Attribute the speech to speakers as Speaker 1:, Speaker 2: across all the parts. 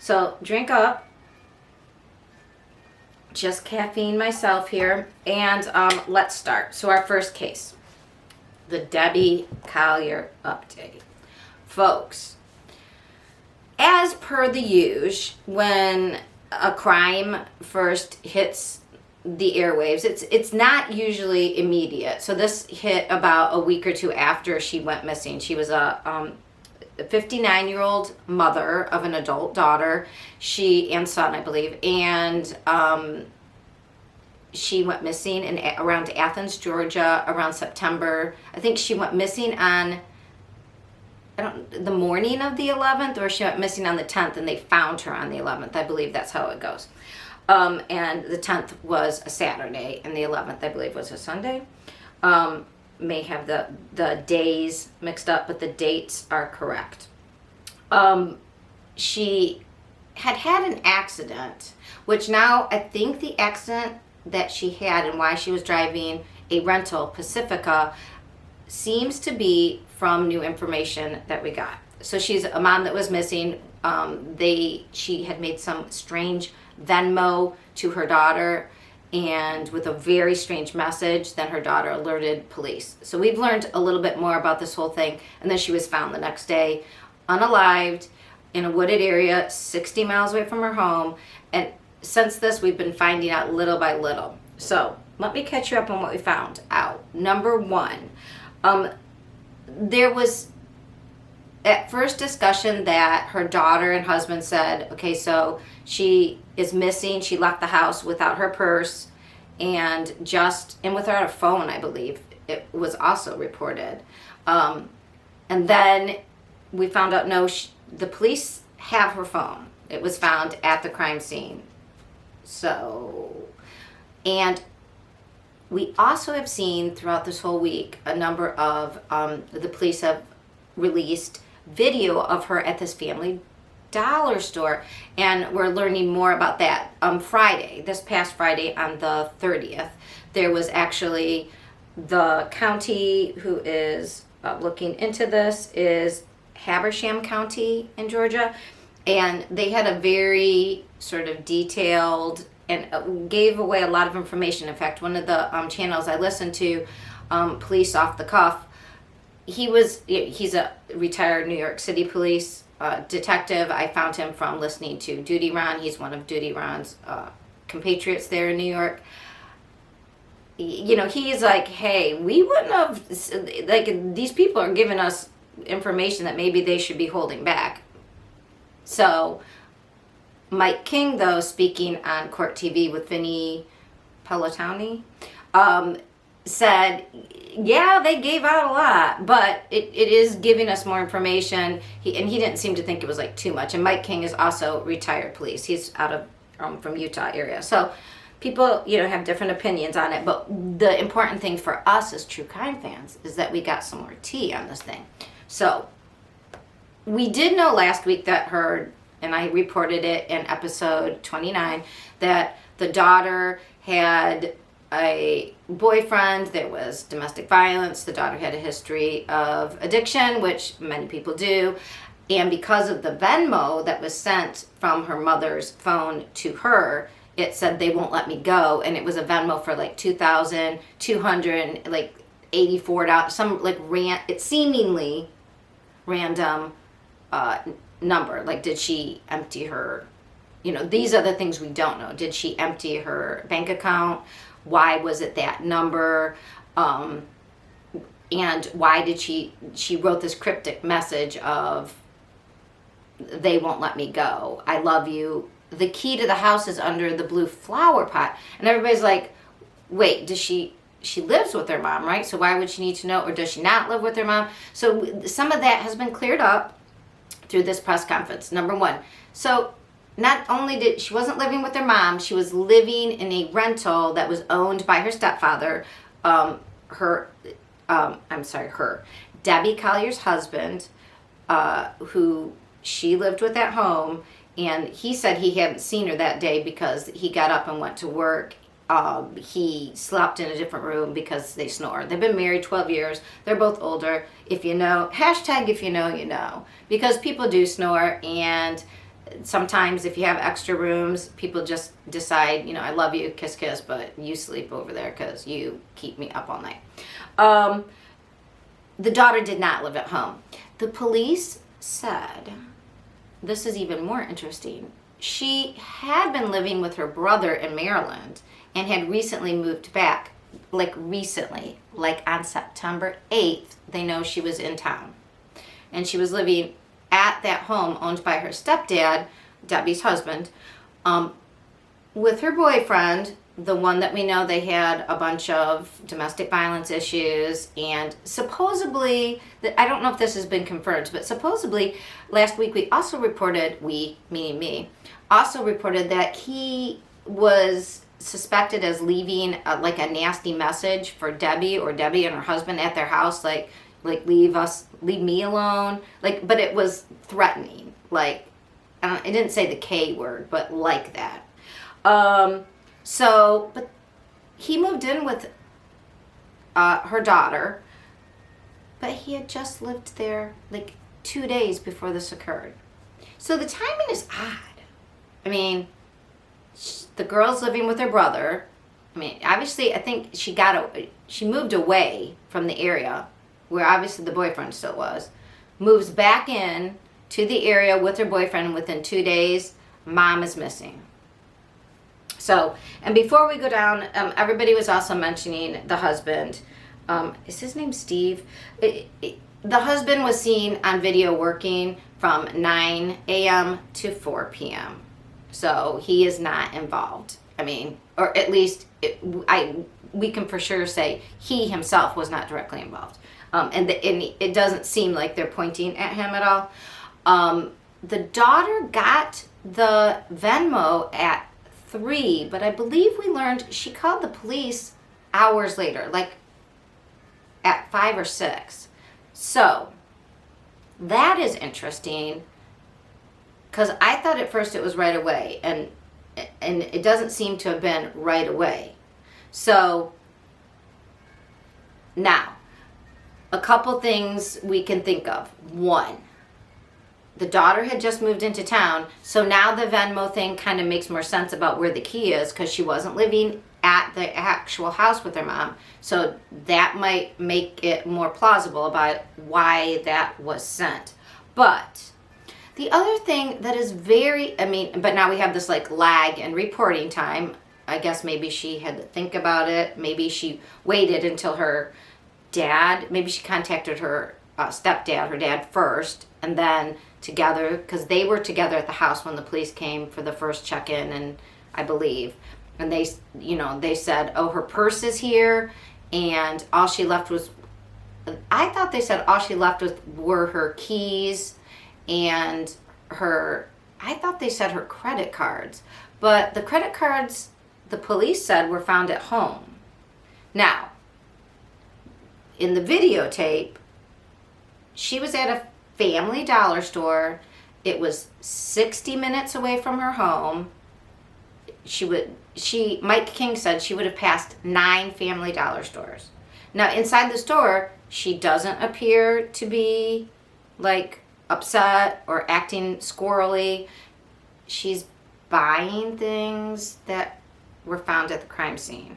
Speaker 1: So drink up. Just caffeine myself here. And let's start. So our first case, the Debbie Collier update. Folks, as per the usual, when a crime first hits the airwaves, it's not usually immediate. So this hit about a week or two after she went missing. She was a 59-year-old mother of an adult daughter, she and son, I believe, and she went missing around Athens, Georgia, around September. I think she went missing on the morning of the 11th, or she went missing on the 10th, and they found her on the 11th. I believe that's how it goes. And the 10th was a Saturday, and the 11th, I believe, was a Sunday. May have the days mixed up, but the dates are correct. She had an accident, which now I think the accident that she had and why she was driving a rental Pacifica seems to be from new information that we got. So she's a mom that was missing. She had made some strange Venmo to her daughter, and with a very strange message. Then her daughter alerted police. So we've learned a little bit more about this whole thing. And then she was found the next day unalived in a wooded area 60 miles away from her home. And since this, we've been finding out little by little. So let me catch you up on what we found out. Number one, there was at first discussion that her daughter and husband said, okay, so she is missing. She left the house without her purse and without a phone, I believe. It was also reported. And then we found out, no, the police have her phone. It was found at the crime scene. So, and we also have seen throughout this whole week a number of, the police have released video of her at this Family Dollar store, and we're learning more about that. This past Friday on the 30th, there was actually the county who is looking into this is Habersham County in Georgia, and they had a very sort of detailed and gave away a lot of information. In fact, one of the channels I listened to, Police Off the Cuff, he's a retired New York City police detective. I found him from listening to Duty Ron. He's one of Duty Ron's compatriots there in New York. You know, he's like, hey, we wouldn't have, like, these people are giving us information that maybe they should be holding back. So Mike King, though, speaking on Court TV with Vinny Pelotoni, said, yeah, they gave out a lot, but it is giving us more information. He didn't seem to think it was like too much. And Mike King is also retired police. He's out of from Utah area. So people, have different opinions on it. But the important thing for us as true crime fans is that we got some more tea on this thing. So we did know last week that and I reported it in episode 29, that the daughter had a boyfriend. There was domestic violence. The daughter had a history of addiction, which many people do. And because of the Venmo that was sent from her mother's phone to her, it said they won't let me go. And it was a Venmo for like $2,200, like $84, some like it's seemingly random number. Like, did she empty her, these are the things we don't know. Did she empty her bank account? Why was it that number? And why did she wrote this cryptic message of, they won't let me go. I love you. The key to the house is under the blue flower pot. And everybody's like, wait, does she lives with her mom, right? So why would she need to know? Or does she not live with her mom? So some of that has been cleared up through this press conference, number one. So not only she wasn't living with her mom, she was living in a rental that was owned by her stepfather, Debbie Collier's husband, who she lived with at home. And he said he hadn't seen her that day because he got up and went to work. He slept in a different room because they snore. They've been married 12 years. They're both older. If you know, hashtag if you know, you know. Because people do snore, and sometimes if you have extra rooms, people just decide, I love you, kiss, kiss, but you sleep over there because you keep me up all night. The daughter did not live at home. The police said, this is even more interesting, she had been living with her brother in Maryland and had recently moved back. Like on September 8th, they know she was in town. And she was living at that home owned by her stepdad, Debbie's husband, with her boyfriend, the one that we know they had a bunch of domestic violence issues, and supposedly, I don't know if this has been confirmed, but supposedly last week we also reported, meaning me, also reported that he was suspected as leaving like a nasty message for Debbie or Debbie and her husband at their house, like leave me alone, but it was threatening, it didn't say the K word, but like that. But he moved in with her daughter, but he had just lived there 2 days before this occurred. So the timing is odd. I mean, the girl's living with her brother. I mean, obviously, I think she moved away from the area where obviously the boyfriend still was, moves back in to the area with her boyfriend. Within 2 days, mom is missing. So, and before we go down, everybody was also mentioning the husband. Is his name Steve? The husband was seen on video working from 9 a.m. to 4 p.m. So he is not involved. I mean, or at least we can for sure say he himself was not directly involved. And it doesn't seem like they're pointing at him at all. The daughter got the Venmo at 3, but I believe we learned she called the police hours later, at 5 or 6. So that is interesting, because I thought at first it was right away, and it doesn't seem to have been right away. So now, a couple things we can think of. One, the daughter had just moved into town, so now the Venmo thing kind of makes more sense about where the key is, because she wasn't living at the actual house with her mom. So that might make it more plausible about why that was sent. But the other thing that is but now we have this lag in reporting time. I guess maybe she had to think about it. Maybe she waited until her dad, maybe she contacted her stepdad, her dad first, and then together, because they were together at the house when the police came for the first check-in, and I believe, and they said, oh, her purse is here, and all she left was, I thought they said all she left were her keys and I thought they said her credit cards, but the credit cards, the police said, were found at home. Now, in the videotape, she was at a Family Dollar store. It was 60 minutes away from her home. Mike King said she would have passed 9 Family Dollar stores. Now, inside the store, she doesn't appear to be upset or acting squirrely. She's buying things that were found at the crime scene,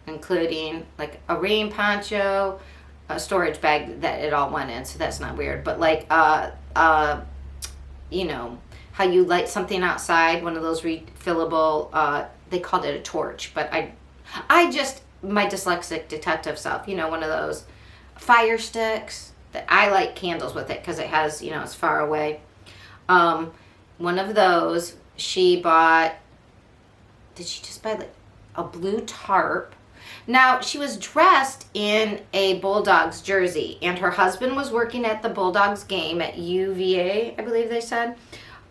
Speaker 1: including a rain poncho, a storage bag that it all went in, so that's not weird, but how you light something outside, one of those refillable, they called it a torch, but I just, my dyslexic detective self, one of those fire sticks, that I light candles with it because it has, it's far away. One of those. She bought, did she just buy a blue tarp? Now, she was dressed in a Bulldogs jersey, and her husband was working at the Bulldogs game at UVA, I believe they said.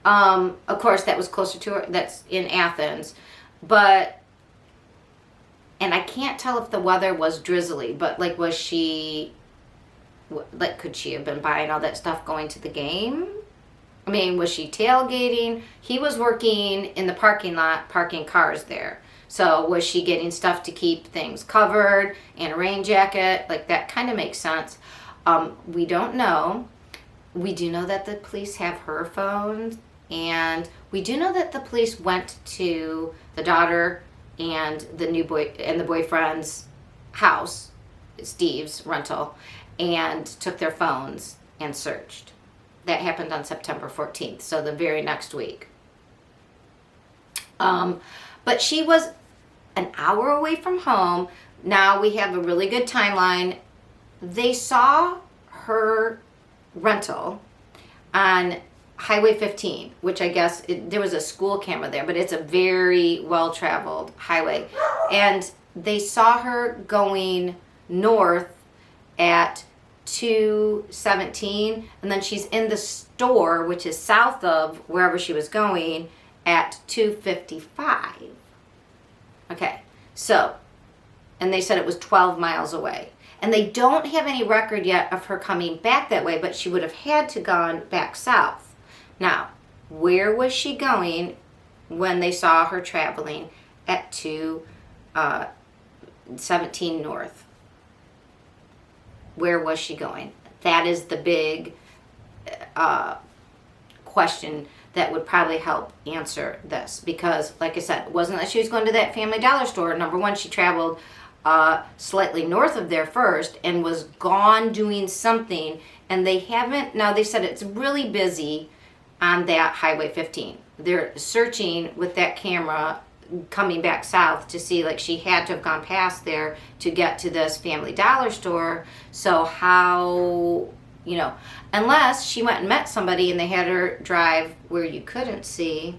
Speaker 1: Of course, that was closer to her, that's in Athens. But, and I can't tell if the weather was drizzly, but was she, could she have been buying all that stuff going to the game? I mean, was she tailgating? He was working in the parking lot, parking cars there. So was she getting stuff to keep things covered and a rain jacket? That kind of makes sense. We don't know. We do know that the police have her phone And we do know that the police went to the daughter and the boyfriend's house, Steve's rental, and took their phones and searched. That happened on September 14th, so the very next week. But she was an hour away from home. Now we have a really good timeline. They saw her rental on Highway 15, which I guess there was a school camera there, but it's a very well-traveled highway. And they saw her going north at 2:17, and then she's in the store, which is south of wherever she was going, at 2:55. Okay, so, and they said it was 12 miles away. And they don't have any record yet of her coming back that way, but she would have had to gone back south. Now, where was she going when they saw her traveling at 2:17 north? Where was she going? That is the big question that would probably help answer this. Because, like I said, it wasn't that she was going to that Family Dollar store. Number one, she traveled slightly north of there first and was gone doing something. And they haven't, now they said it's really busy on that Highway 15. They're searching with that camera coming back south to see, like, she had to have gone past there to get to this Family Dollar store. So how, you know, unless she went and met somebody and they had her drive where you couldn't see,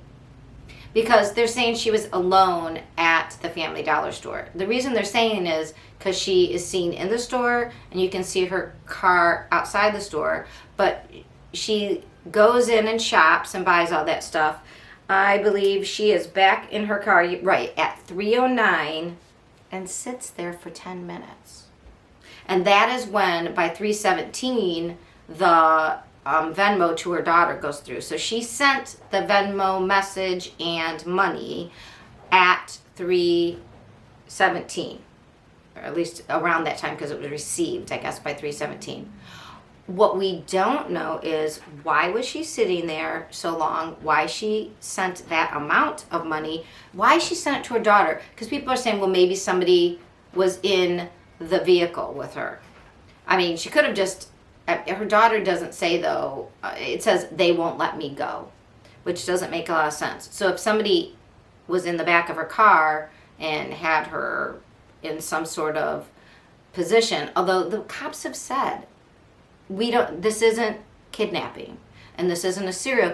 Speaker 1: because they're saying she was alone at the Family Dollar store. The reason they're saying is because she is seen in the store and you can see her car outside the store, but she goes in and shops and buys all that stuff. I believe she is back in her car, right, at 3:09 and sits there for 10 minutes. And that is when, by 3:17, the Venmo to her daughter goes through. So she sent the Venmo message and money at 3:17, or at least around that time, because it was received, I guess, by 3:17. What we don't know is why was she sitting there so long, why she sent that amount of money, why she sent it to her daughter. Because people are saying, well, maybe somebody was in the vehicle with her. I mean, she could have just, her daughter doesn't say, though, it says they won't let me go, which doesn't make a lot of sense. So if somebody was in the back of her car and had her in some sort of position, although the cops have said, this isn't kidnapping, and this isn't a serial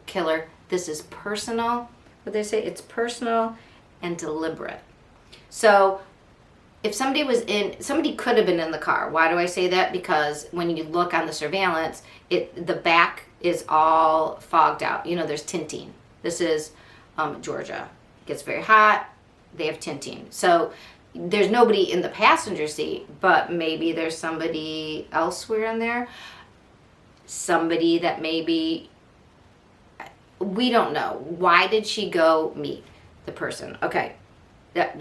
Speaker 1: killer. This is personal. What they say, it's personal and deliberate. So if somebody could have been in the car. Why do I say that? Because when you look on the surveillance, the back is all fogged out. You know, there's tinting. This is Georgia. It gets very hot. They have tinting. So there's nobody in the passenger seat, but maybe there's somebody elsewhere in there. Somebody that maybe, we don't know. Why did she go meet the person? Okay,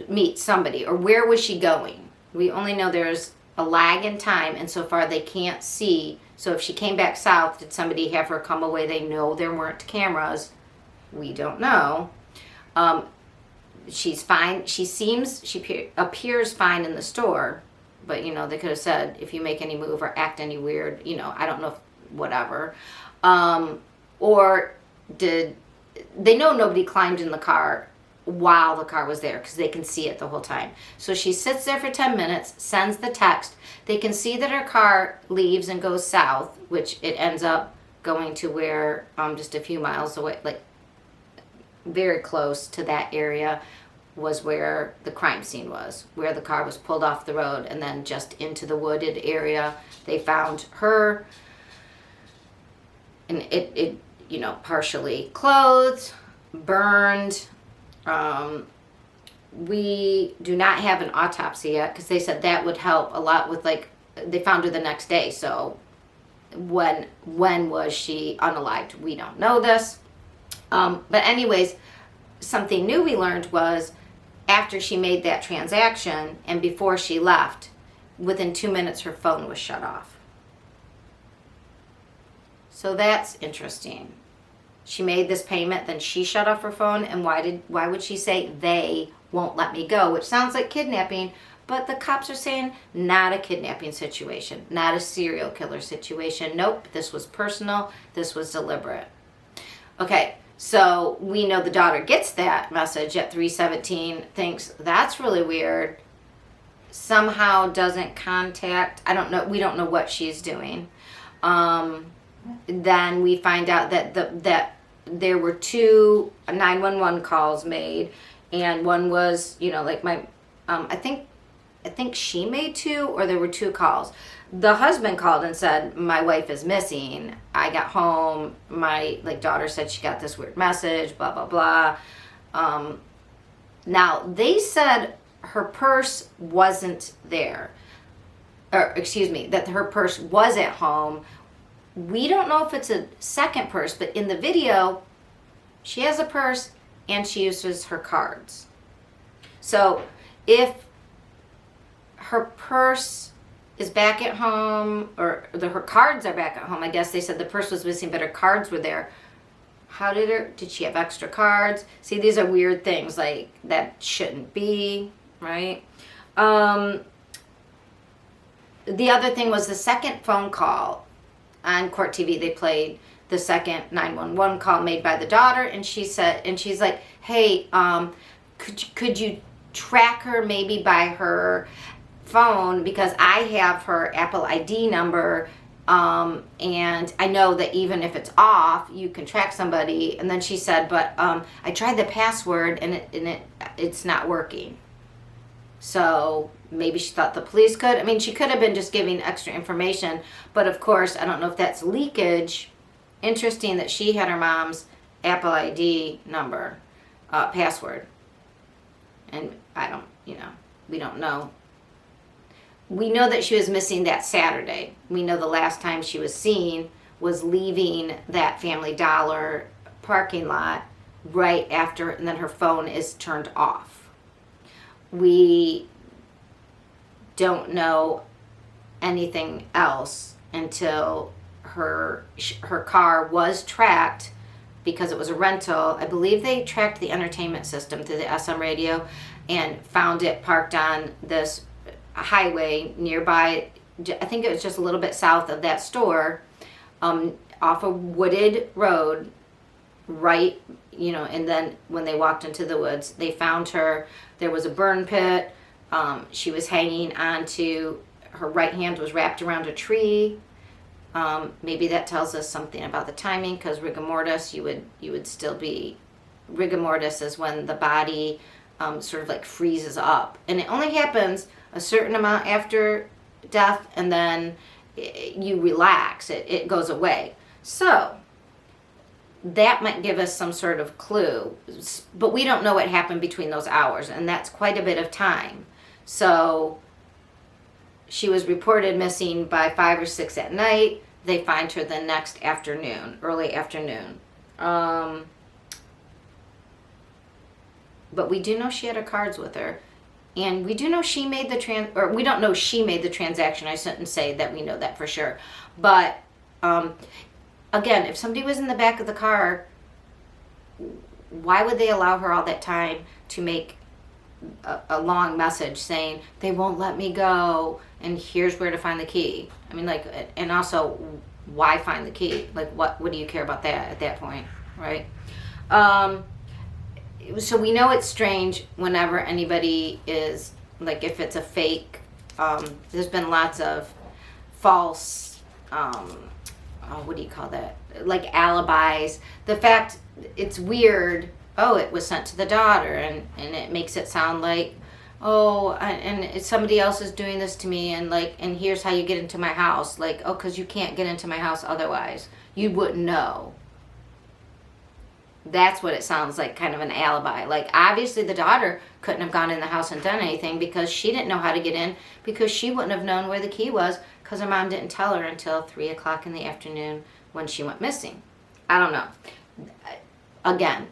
Speaker 1: meet somebody, or where was she going? We only know there's a lag in time, and so far they can't see. So if she came back south, did somebody have her come away? They know there weren't cameras. We don't know. She's fine. She appears fine in the store, but, you know, they could have said, if you make any move or act any weird, you know, I don't know, whatever. Or they know nobody climbed in the car while the car was there, because they can see it the whole time. So she sits there for 10 minutes, sends the text. They can see that her car leaves and goes south, which it ends up going to where, just a few miles away, like very close to that area, was where the crime scene was, where the car was pulled off the road, and then just into the wooded area. They found her, and it you know, partially clothed, burned. We do not have an autopsy yet, because they said that would help a lot with, like, they found her the next day. So when was she unalived? We don't know this. But anyways, something new we learned was after she made that transaction and before she left, within 2 minutes her phone was shut off. So that's interesting. she made this payment, then she shut off her phone, and why would she say they won't let me go, which sounds like kidnapping, but the cops are saying not a kidnapping situation, not a serial killer situation. Nope, this was personal, this was deliberate. Okay, so we know the daughter gets that message at 3:17, thinks that's really weird, somehow doesn't contact, I don't know, we don't know what she's doing. Then we find out that there were 2 911 calls made, and one was, like I think she made 2, or there were 2 calls. The husband called and said, my wife is missing. I got home, my daughter said she got this weird message, blah, blah, blah. Now, they said her purse wasn't there. Or, excuse me, that her purse was at home. We don't know if it's a second purse, but in the video, she has a purse and she uses her cards. So if her purse is back at home, or her cards are back at home, I guess they said the purse was missing, but her cards were there. How did she have extra cards? See, these are weird things, like that shouldn't be, right? The other thing was the second phone call on Court TV. They played the second 911 call made by the daughter, and she's like, hey, could you track her maybe by her phone, because I have her Apple ID number, and I know that even if it's off, you can track somebody. And then she said, but I tried the password and it's not working. So maybe she thought the police could. I mean, she could have been just giving extra information, but of course, I don't know if that's leakage. Interesting that she had her mom's Apple ID number, password. And we don't know. We know that she was missing that Saturday. We know the last time she was seen was leaving that Family Dollar parking lot right after, and then her phone is turned off. We don't know anything else until her car was tracked, because it was a rental. I believe they tracked the entertainment system through the SM radio and found it parked on this highway nearby. I think it was just a little bit south of that store, off a wooded road, right, and then when they walked into the woods, they found her. There was a burn pit. She was hanging onto, her right hand was wrapped around a tree. Maybe that tells us something about the timing, because rigor mortis, you would still be, rigor mortis is when the body sort of like freezes up, and it only happens a certain amount after death, and then you relax, it goes away. So that might give us some sort of clue, but we don't know what happened between those hours, and that's quite a bit of time. So she was reported missing by 5 or 6 at night. They find her the next afternoon, early afternoon. But we do know she had her cards with her. And we do know she made the we don't know she made the transaction. I shouldn't say that we know that for sure. But again, if somebody was in the back of the car, why would they allow her all that time to make a long message saying they won't let me go and here's where to find the key? I mean, and also, why find the key? What do you care about that at that point, right? So we know it's strange whenever anybody is, if it's a fake, there's been lots of false, what do you call that? Like alibis. The fact, it's weird, it was sent to the daughter, and it makes it sound like, and somebody else is doing this to me, and here's how you get into my house. Because you can't get into my house otherwise. You wouldn't know. That's what it sounds like, kind of an alibi. Obviously the daughter couldn't have gone in the house and done anything, because she didn't know how to get in, because she wouldn't have known where the key was, because her mom didn't tell her until 3 o'clock in the afternoon when she went missing. I don't know. Again,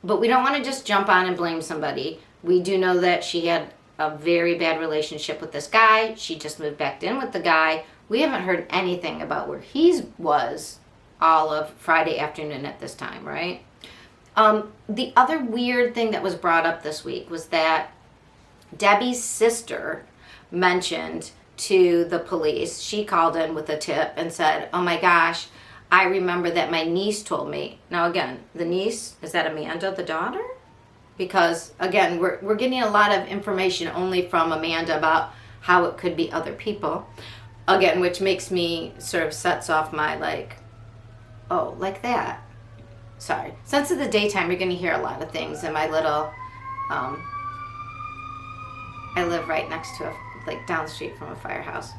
Speaker 1: but we don't want to just jump on and blame somebody. We do know that she had a very bad relationship with this guy. She just moved back in with the guy. We haven't heard anything about where he was all of Friday afternoon at this time, right? The other weird thing that was brought up this week was that Debbie's sister mentioned to the police, she called in with a tip and said, oh my gosh, I remember that my niece told me. Now again, the niece, is that Amanda, the daughter? Because again, we're getting a lot of information only from Amanda about how it could be other people. Again, which makes me sort of sets off my like, oh, like that. Sorry. Since it's the daytime, you're going to hear a lot of things in my little, I live right next to like down the street from a firehouse.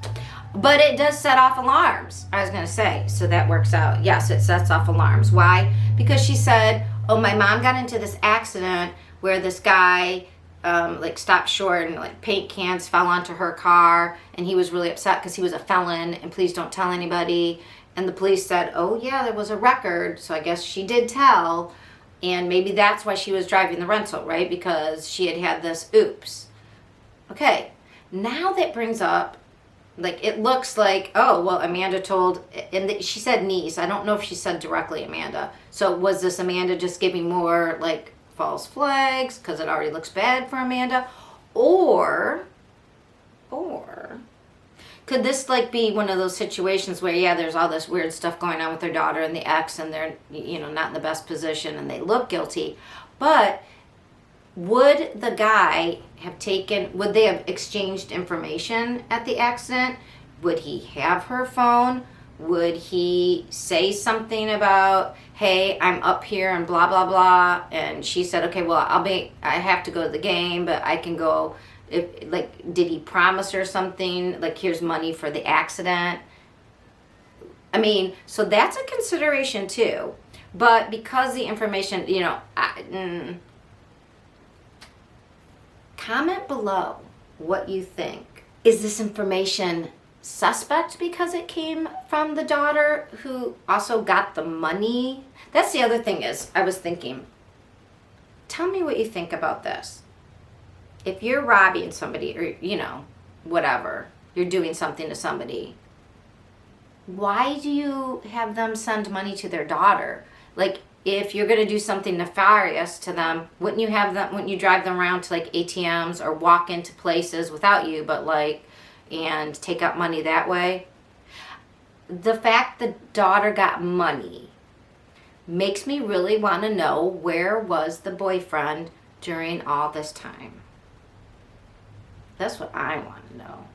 Speaker 1: But it does set off alarms, I was going to say. So that works out. Yes, it sets off alarms. Why? Because she said, oh, my mom got into this accident where this guy like stopped short and like paint cans fell onto her car, and he was really upset because he was a felon and please don't tell anybody. And the police said, oh yeah, there was a record, so I guess she did tell, and maybe that's why she was driving the rental, right? Because she had this oops. Okay, now that brings up, like, it looks like, oh, well, Amanda told, and she said niece. I don't know if she said directly Amanda. So was this Amanda just giving more, like, false flags because it already looks bad for Amanda? Or could this, like, be one of those situations where, yeah, there's all this weird stuff going on with their daughter and the ex, and they're, you know, not in the best position and they look guilty, but would the guy have would they have exchanged information at the accident? Would he have her phone? Would he say something about, hey, I'm up here and blah, blah, blah. And she said, okay, well, I have to go to the game, but I can go. Did he promise her something? Like, here's money for the accident. I mean, so that's a consideration too. But because the information, you know, comment below what you think. Is this information suspect because it came from the daughter who also got the money? That's the other thing is, I was thinking, tell me what you think about this. If you're robbing somebody or, you know, whatever, you're doing something to somebody, why do you have them send money to their daughter? Like, if you're going to do something nefarious to them, wouldn't you drive them around to like ATMs or walk into places without you, but like, and take out money that way? The fact the daughter got money makes me really want to know, where was the boyfriend during all this time? That's what I want to know.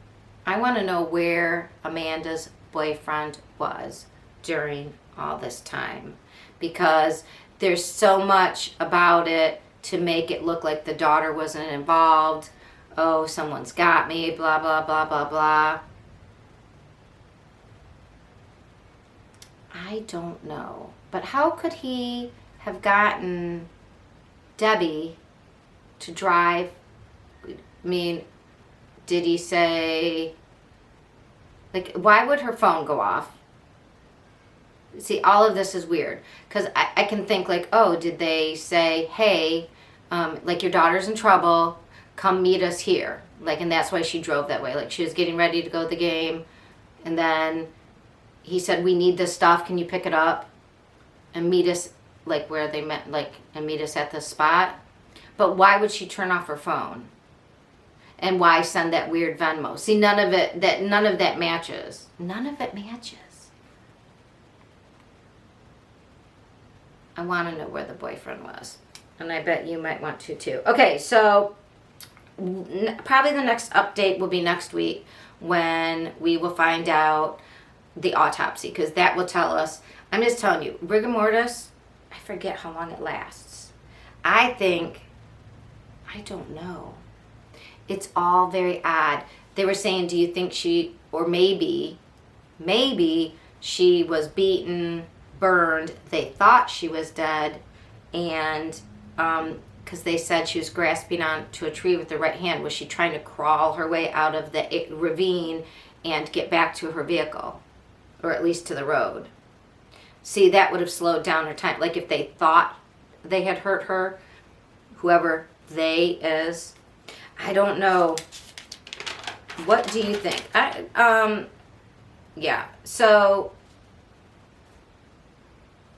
Speaker 1: I want to know where Amanda's boyfriend was during all this time, because there's so much about it to make it look like the daughter wasn't involved. Oh, someone's got me, blah, blah, blah, blah, blah. I don't know. But how could he have gotten Debbie to drive? I mean, did he say, like, why would her phone go off? See, all of this is weird, because I can think like, oh, did they say, hey, like, your daughter's in trouble, come meet us here, like, and that's why she drove that way, like she was getting ready to go to the game, and then he said, we need this stuff, can you pick it up and meet us, like, where they met, like, and meet us at this spot? But why would she turn off her phone? And why send that weird Venmo? See, none of that matches. None of it matches. I want to know where the boyfriend was. And I bet you might want to too. Okay, so probably the next update will be next week, when we will find out the autopsy, because that will tell us. I'm just telling you, rigor mortis, I forget how long it lasts. I don't know. It's all very odd. They were saying, do you think she, or maybe she was beaten, burned, they thought she was dead, and because they said she was grasping onto a tree with her right hand. Was she trying to crawl her way out of the ravine and get back to her vehicle, or at least to the road? See, that would have slowed down her time. Like, if they thought they had hurt her, whoever they is, I don't know. What do you think? Yeah, so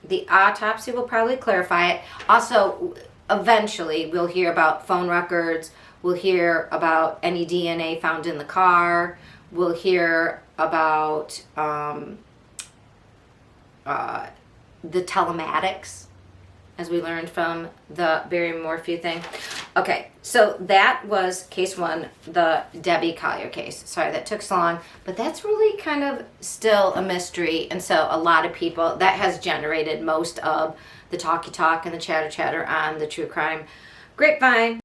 Speaker 1: The autopsy will probably clarify it. Also, eventually, we'll hear about phone records. We'll hear about any DNA found in the car. We'll hear about the telematics, as we learned from the barium morphine thing. Okay, so that was case one, the Debbie Collier case. Sorry that took so long, but that's really kind of still a mystery. And so a lot of people, that has generated most of the talky talk and the chatter chatter on the true crime grapevine.